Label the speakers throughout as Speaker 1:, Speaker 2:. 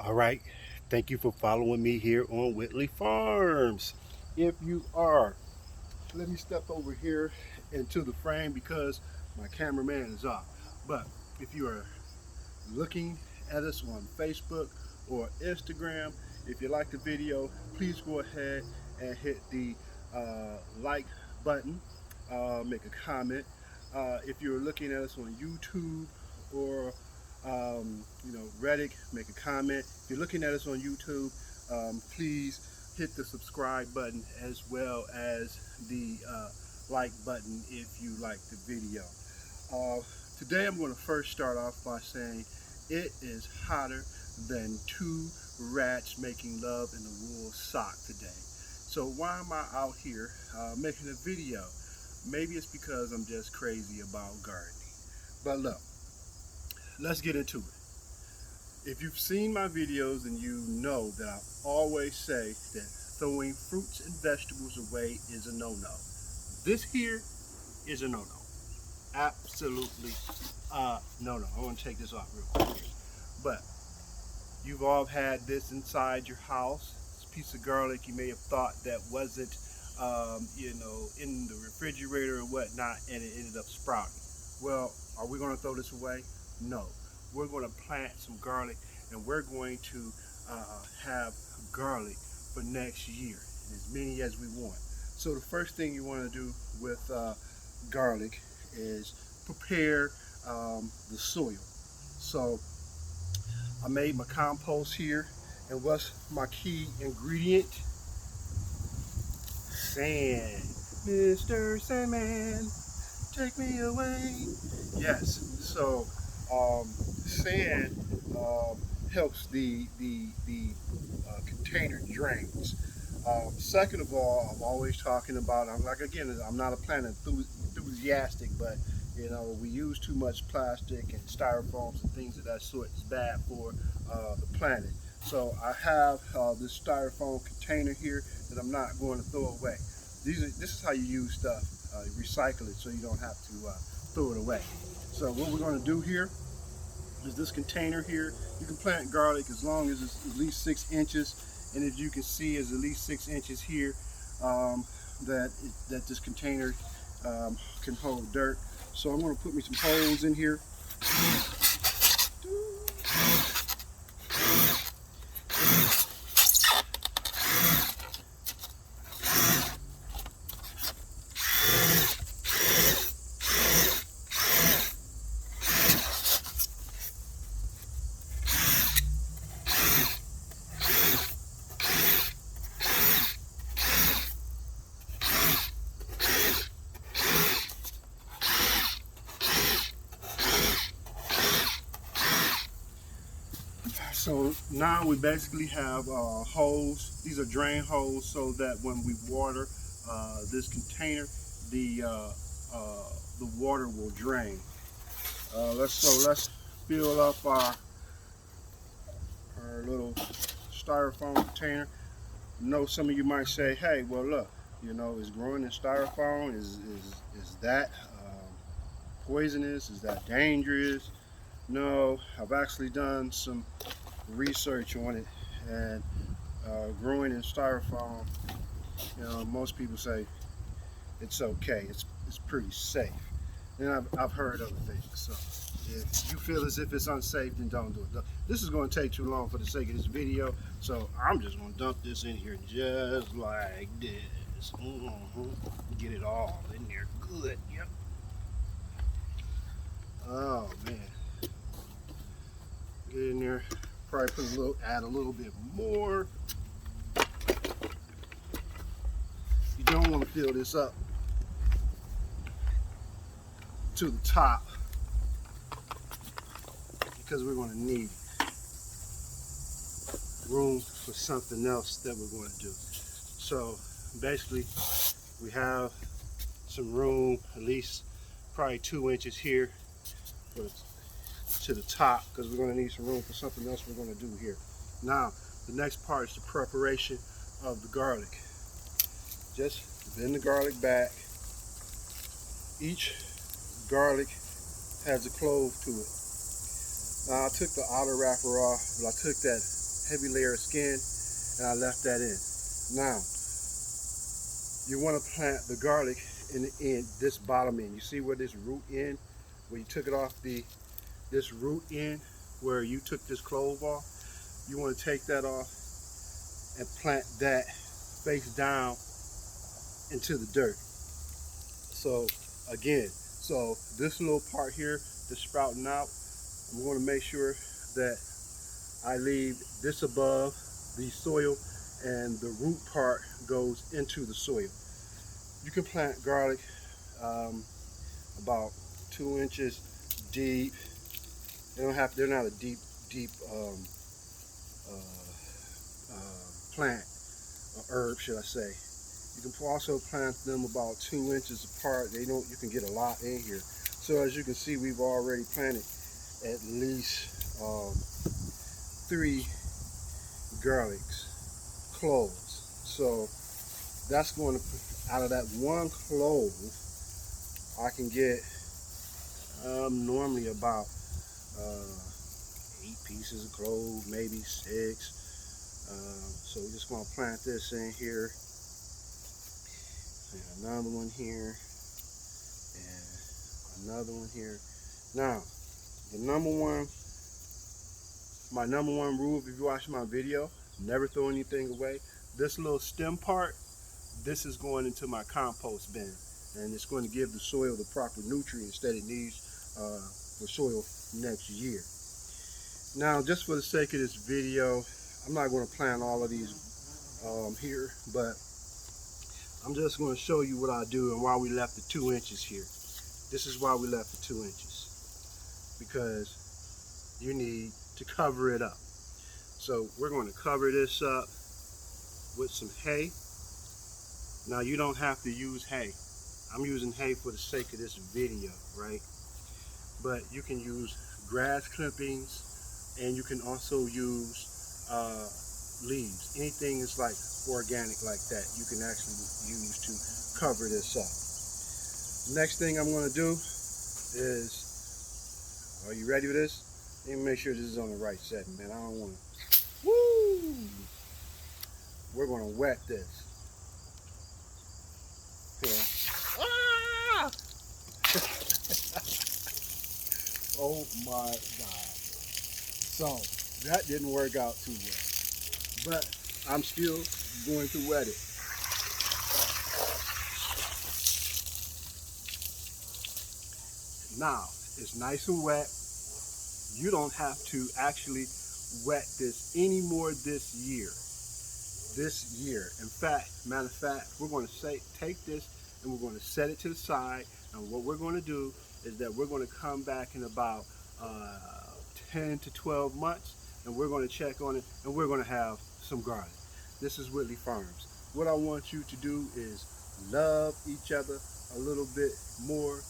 Speaker 1: All right. Thank you for following me here on Whitley Farms. If you are, let me step over here into the frame because my cameraman is off. But if you are looking at us on Facebook or Instagram, if you like the video, please go ahead and hit the like button, make a comment. If you're looking at us on YouTube or Reddit, make a comment. If you're looking at us on YouTube, please hit the subscribe button as well as the like button if you like the video. Uh, Today I'm going to first start off by saying it is hotter than two rats making love in a wool sock today. So why am I out here making a video? Maybe it's because I'm just crazy about gardening. But look, let's get into it. If you've seen my videos, then you know that I always say that throwing fruits and vegetables away is a no-no. This here is a no-no. Absolutely no. I want to take this off real quick here. But you've all had this inside your house. This piece of garlic you may have thought that wasn't in the refrigerator or whatnot, and it ended up sprouting. Well, are we going to throw this away? No. We're going to plant some garlic, and we're going to have garlic for next year, as many as we want. So the first thing you want to do with garlic is prepare the soil. So I made my compost here, and what's my key ingredient? Sand. Mr. Sandman, take me away. Yes, so sand helps the container drains. Second of all, I'm always talking about, I'm not a plant enthusiastic, but we use too much plastic and styrofoams and things of that sort. It's bad for the planet. So I have this styrofoam container here that I'm not going to throw away. This is how you use stuff. You recycle it so you don't have to throw it away. So what we're going to do here is this container here. You can plant garlic as long as it's at least 6 inches, and as you can see, it's at least 6 inches here that this container can hold dirt. So I'm going to put me some holes in here. So now we basically have holes. These are drain holes so that when we water this container, the water will drain. Let's fill up our little styrofoam container. I know some of you might say, hey, well look, is growing in styrofoam, is that poisonous? Is that dangerous? No, I've actually done some research on it, and growing in styrofoam, most people say it's okay, it's pretty safe. And I've heard other things. So if you feel as if it's unsafe, then don't do it. This is going to take too long for the sake of this video, so I'm just going to dump this in here just like this. Get it all in there good. Yep. Oh man, get in there. Probably add a little bit more. You don't want to fill this up to the top because we're going to need room for something else that we're going to do. So basically we have some room, at least probably 2 inches here to the top, because we're going to need some room for something else we're going to do here. Now the next part is the preparation of the garlic. Just bend the garlic back. Each garlic has a clove to it. Now I took the outer wrapper off, but I took that heavy layer of skin, and I left that in. Now, you want to plant the garlic in the end, this bottom end. You see where this root end, where you took it off this root end, where you took this clove off, you want to take that off and plant that face down into the dirt. So again, so this little part here that's sprouting out, I'm going to make sure that I leave this above the soil and the root part goes into the soil. You can plant garlic about 2 inches deep. They're not a deep plant, or herb, should I say. You can also plant them about 2 inches apart. You can get a lot in here. So as you can see, we've already planted at least 3 cloves. So that's going to, out of that 1 clove, I can get normally about 8 pieces of clove, maybe 6. So we're just going to plant this in here, and another one here, and another one here. Now, my number one rule, if you watch my video, never throw anything away. This little stem part, this is going into my compost bin, and it's going to give the soil the proper nutrients that it needs for soil next year. Now, just for the sake of this video, I'm not going to plant all of these here, but I'm just going to show you what I do and why we left the 2 inches here. This is why we left the 2 inches, because you need to cover it up. So we're going to cover this up with some hay. Now, you don't have to use hay. I'm using hay for the sake of this video, right? But you can use grass clippings, and you can also use leaves. Anything is like organic like that, you can actually use to cover this up. Next thing I'm going to do is, are you ready for this? Let me make sure this is on the right setting, man. I don't want to. Woo! We're going to wet this. Here. Ah! Oh my God. So that didn't work out too well, but I'm still going to wet it. Now it's nice and wet. You don't have to actually wet this anymore this year. In fact, matter of fact, we're going to take this and we're going to set it to the side, and what we're going to do is that we're going to come back in about 10 to 12 months, and we're going to check on it, and we're going to have some garlic. This is Whitley Farms. What I want you to do is love each other a little bit more,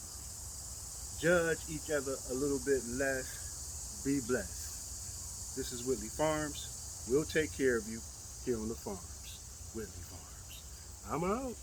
Speaker 1: judge each other a little bit less, be blessed. This is Whitley Farms. We'll take care of you here on the farms. Whitley Farms. I'm out.